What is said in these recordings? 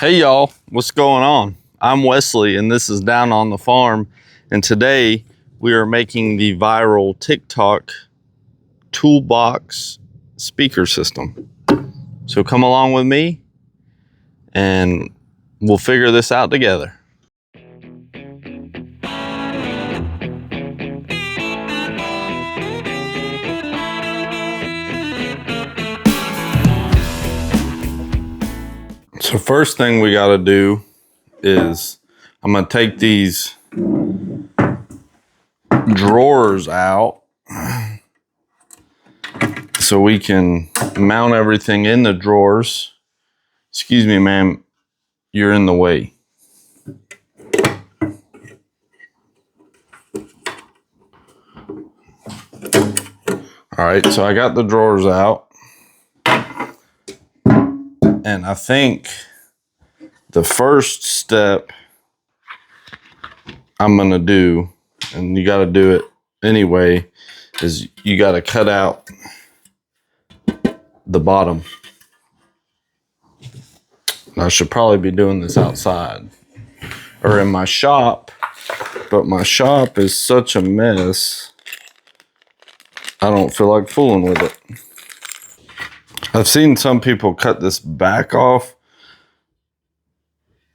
Hey y'all, what's going on? I'm Wesley and this is Down on the Farm, and today we are making the viral TikTok toolbox speaker system. So come along with me and we'll figure this out together. So first thing we got to do is I'm going to take these drawers out so we can mount everything in the drawers. Excuse me, ma'am, you're in the way. All right, so I got the drawers out. And I think the first step I'm gonna do, and you gotta do it anyway, is you gotta cut out the bottom. I should probably be doing this outside or in my shop, but my shop is such a mess, I don't feel like fooling with it. I've seen some people cut this back off,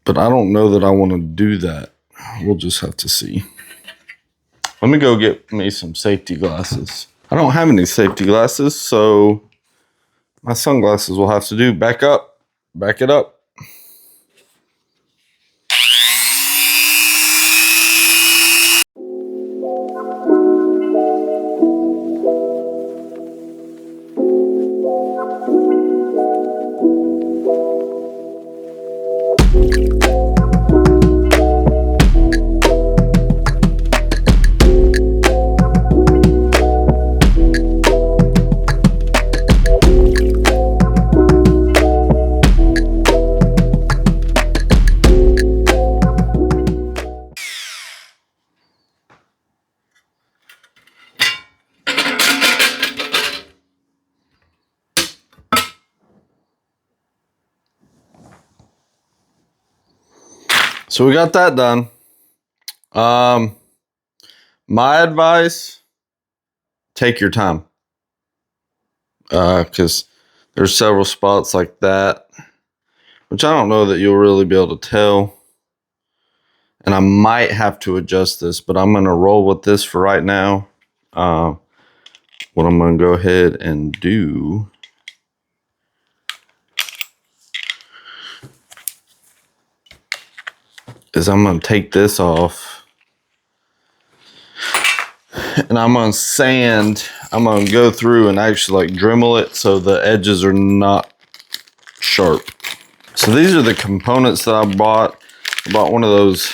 but I don't know that I want to do that. We'll just have to see. Let me go get me some safety glasses. I don't have any safety glasses, so my sunglasses will have to do. Back up. Back it up. So we got that done. My advice, take your time. Because there's several spots like that, which I don't know that you'll really be able to tell. And I might have to adjust this, but I'm going to roll with this for right now. What I'm going to go ahead and do is I'm going to take this off and I'm going to sand. I'm going to go through and actually like Dremel it so the edges are not sharp. So these are the components that I bought. I bought one of those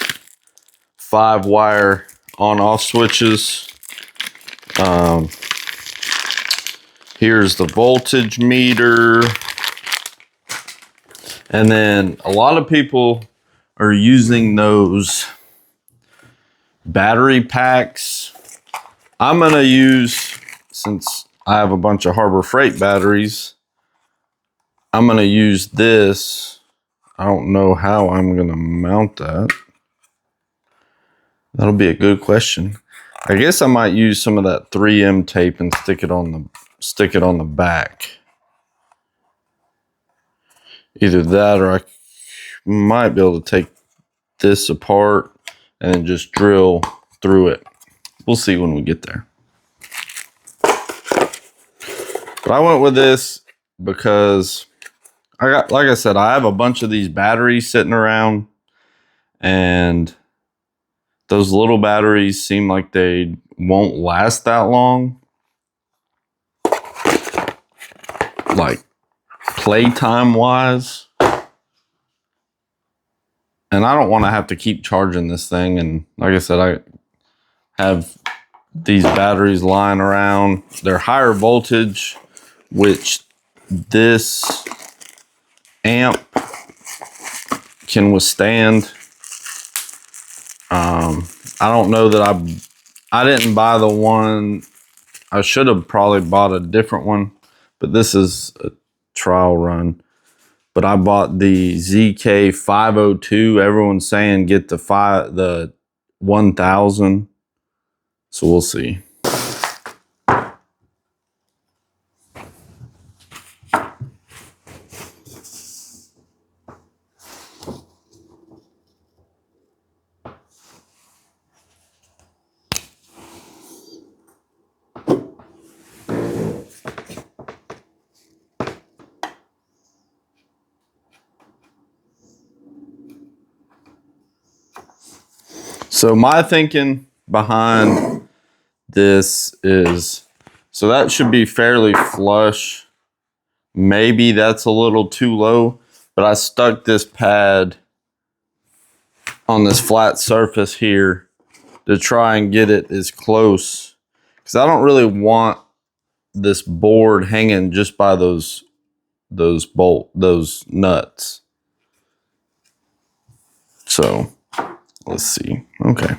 5-wire on-off switches. Here's the voltage meter. And then a lot of people are using those battery packs. I'm going to use, since I have a bunch of Harbor Freight batteries, I'm going to use this. I don't know how I'm going to mount that. That'll be a good question. I guess I might use some of that 3M tape and stick it on the back. Either that or I might be able to take this apart and then just drill through it. We'll see when we get there. But I went with this because like I said, I have a bunch of these batteries sitting around, and those little batteries seem like they won't last that long. Like playtime wise. And I don't want to have to keep charging this thing. And like I said, I have these batteries lying around. They're higher voltage, which this amp can withstand. I don't know that I didn't buy the one. I should have probably bought a different one, but this is a trial run. but I bought the ZK502. Everyone's saying get the 1000. So we'll see. So my thinking behind this is, so that should be fairly flush. Maybe that's a little too low, but I stuck this pad on this flat surface here to try and get it as close, because I don't really want this board hanging just by those nuts. So let's see. Okay.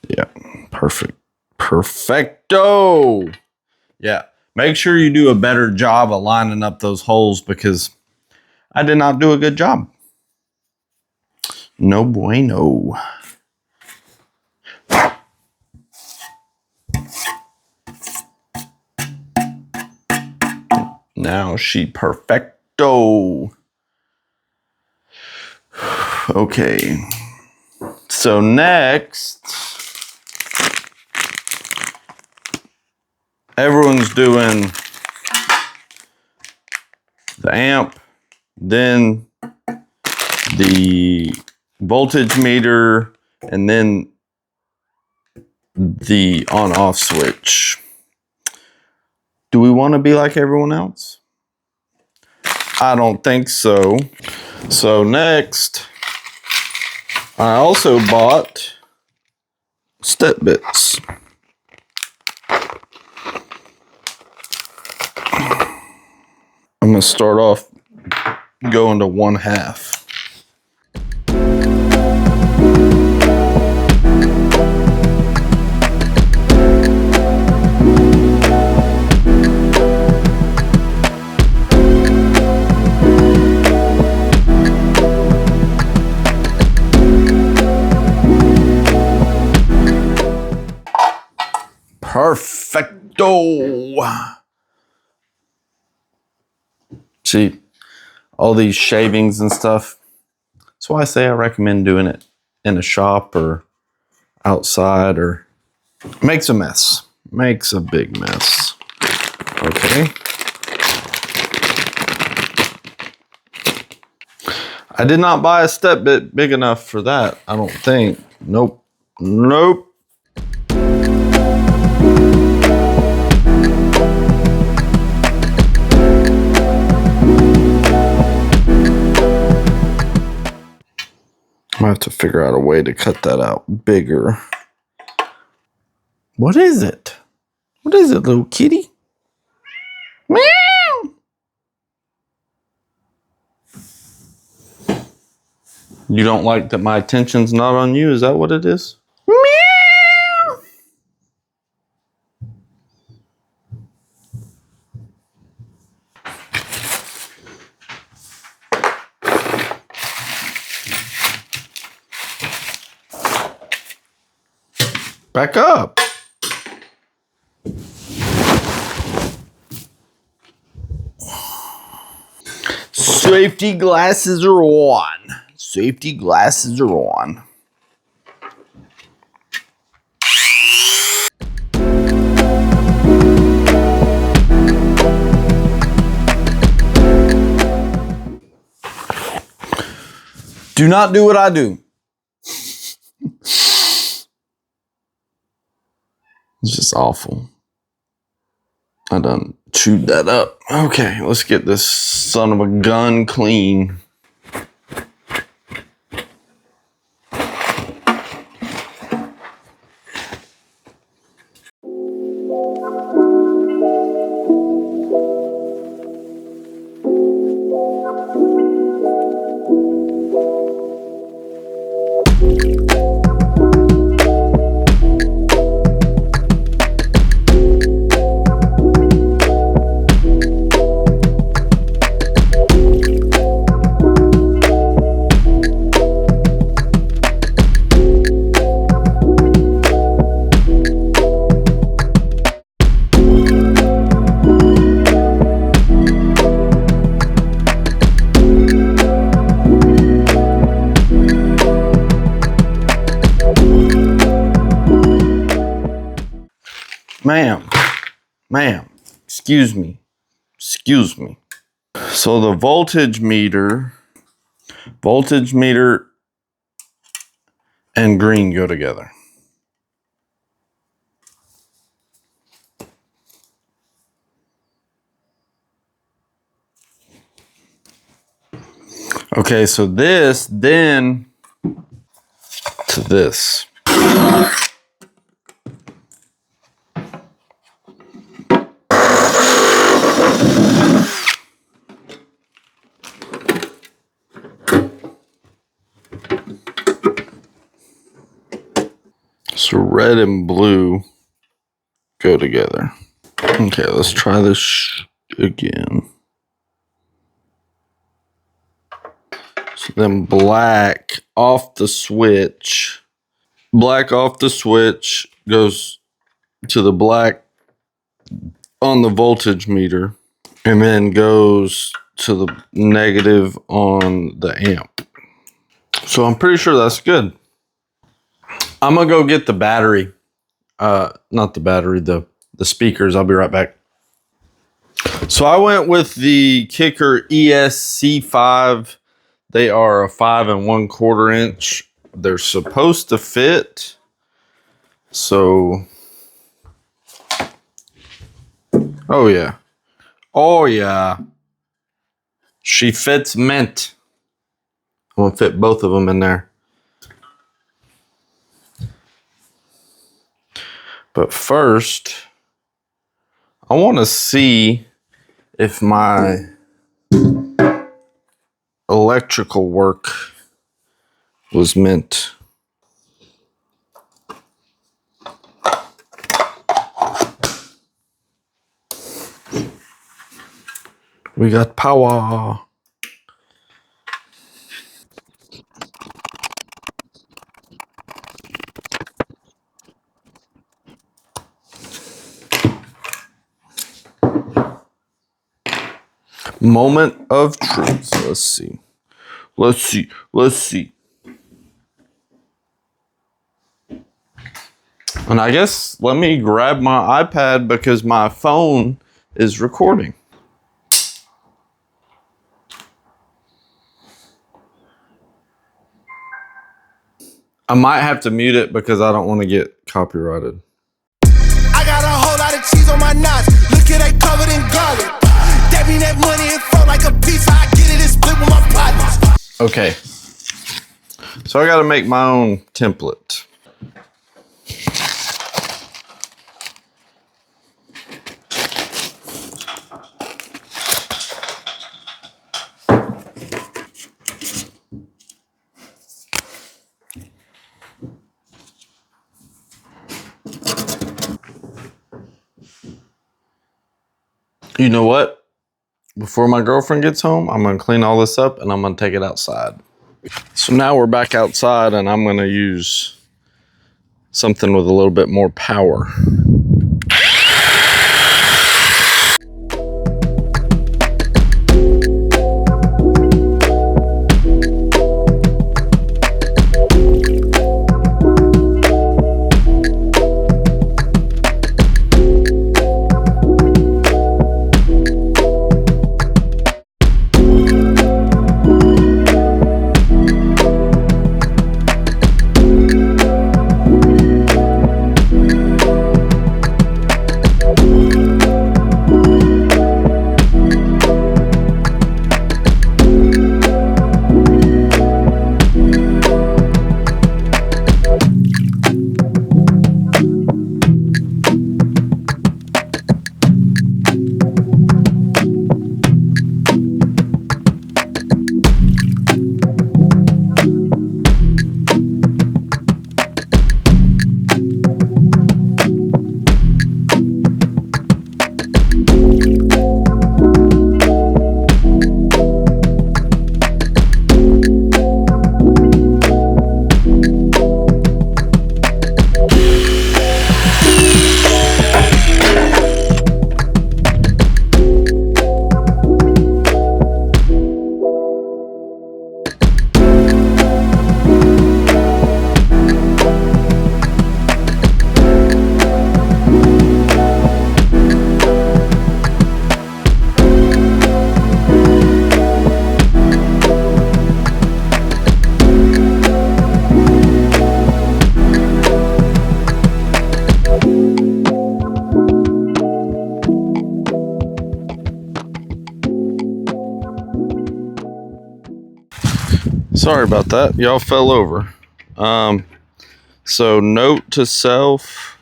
Yeah, perfect. Perfecto. Yeah, make sure you do a better job of lining up those holes, because I did not do a good job. No bueno. Now she perfecto. Okay. So next, everyone's doing the amp, then the voltage meter, and then the on-off switch. Do we want to be like everyone else? I don't think so. So next, I also bought step bits. I'm gonna start off going to 1/2. Perfecto. See, all these shavings and stuff. That's why I say I recommend doing it in a shop or outside, or makes a mess. Makes a big mess. Okay. I did not buy a step bit big enough for that, I don't think. Nope. Nope. I have to figure out a way to cut that out bigger. What is it? What is it, little kitty? Meow. You don't like that my attention's not on you? Is that what it is? Meow. Back up. Safety glasses are on. Safety glasses are on. Do not do what I do. It's just awful. I done chewed that up. Okay, let's get this son of a gun clean. Ma'am, excuse me. So the voltage meter and green go together. Okay, so this then to this. So red and blue go together. Okay, let's try this again. So then black off the switch. Black off the switch goes to the black on the voltage meter and then goes to the negative on the amp. So I'm pretty sure that's good. I'm gonna go get the battery. Not the battery, the speakers. I'll be right back. So I went with the Kicker ESC5. They are a 5 1/4 inch. They're supposed to fit. So, oh yeah. She fits mint. I'm gonna fit both of them in there. But first, I want to see if my electrical work was mint. We got power. Moment of truth. Let's see. And I guess let me grab my iPad because my phone is recording. I might have to mute it because I don't want to get copyrighted. I got a whole lot of cheese on my nuts. Look at that covered in garlic. That mean that money it felt like a pizza. I get it and split with my partners. Okay. So I got to make my own template. You know what? Before my girlfriend gets home, I'm going to clean all this up and I'm going to take it outside. So now we're back outside and I'm going to use something with a little bit more power. Sorry about that. Y'all fell over. So note to self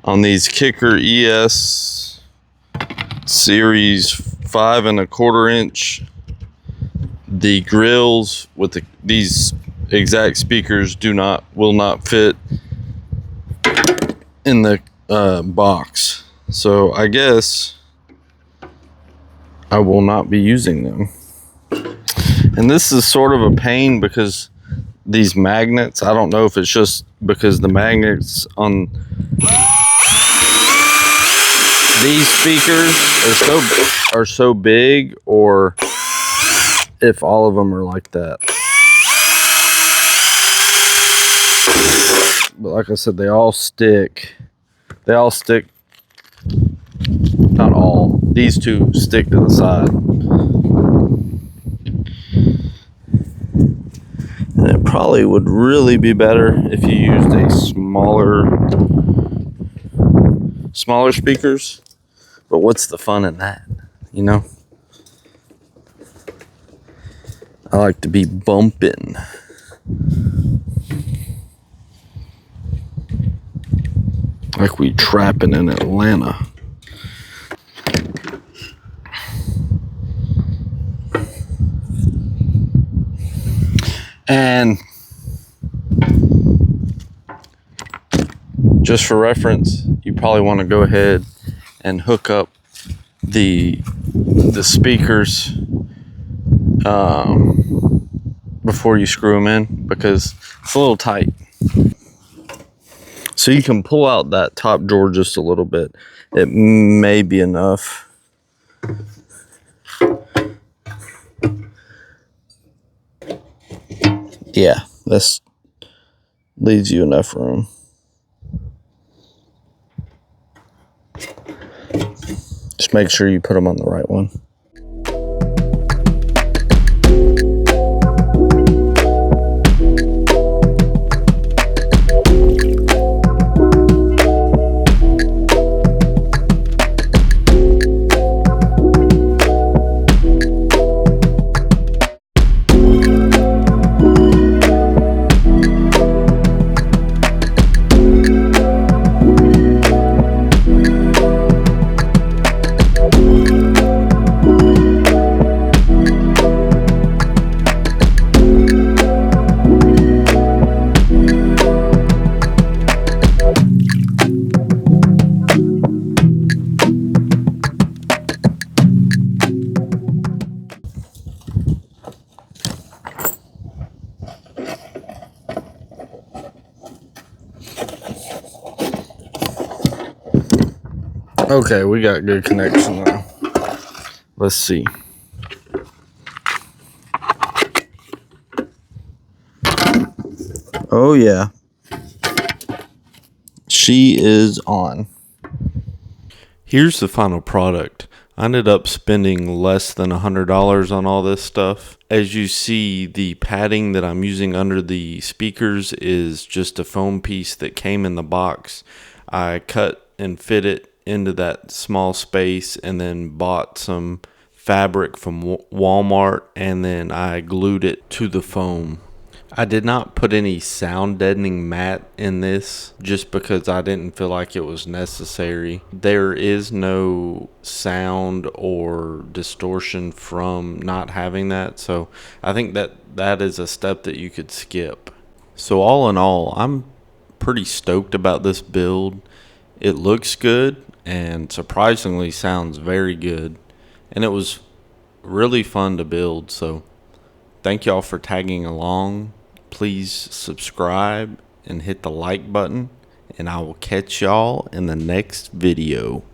on these Kicker ES series 5 1/4 inch, the grills with these exact speakers will not fit in the box. So I guess I will not be using them. And this is sort of a pain because these magnets, I don't know if it's just because the magnets on these speakers are so big, or if all of them are like that. But like I said, they all stick. Not all. These two stick to the side. And it probably would really be better if you used a smaller speakers. But what's the fun in that, you know? I like to be bumping. Like we trapping in Atlanta. And just for reference, you probably want to go ahead and hook up the speakers before you screw them in, because it's a little tight. So you can pull out that top drawer just a little bit. It may be enough. Yeah, this leaves you enough room. Just make sure you put them on the right one. Okay, we got good connection now. Let's see. Oh yeah. She is on. Here's the final product. I ended up spending less than $100 on all this stuff. As you see, the padding that I'm using under the speakers is just a foam piece that came in the box. I cut and fit it into that small space and then bought some fabric from Walmart, and then I glued it to the foam. I did not put any sound deadening mat in this just because I didn't feel like it was necessary. There is no sound or distortion from not having that, so I think that is a step that you could skip. So all in all, I'm pretty stoked about this build. It looks good and surprisingly sounds very good, and it was really fun to build. So thank y'all for tagging along. Please subscribe and hit the like button, and I will catch y'all in the next video.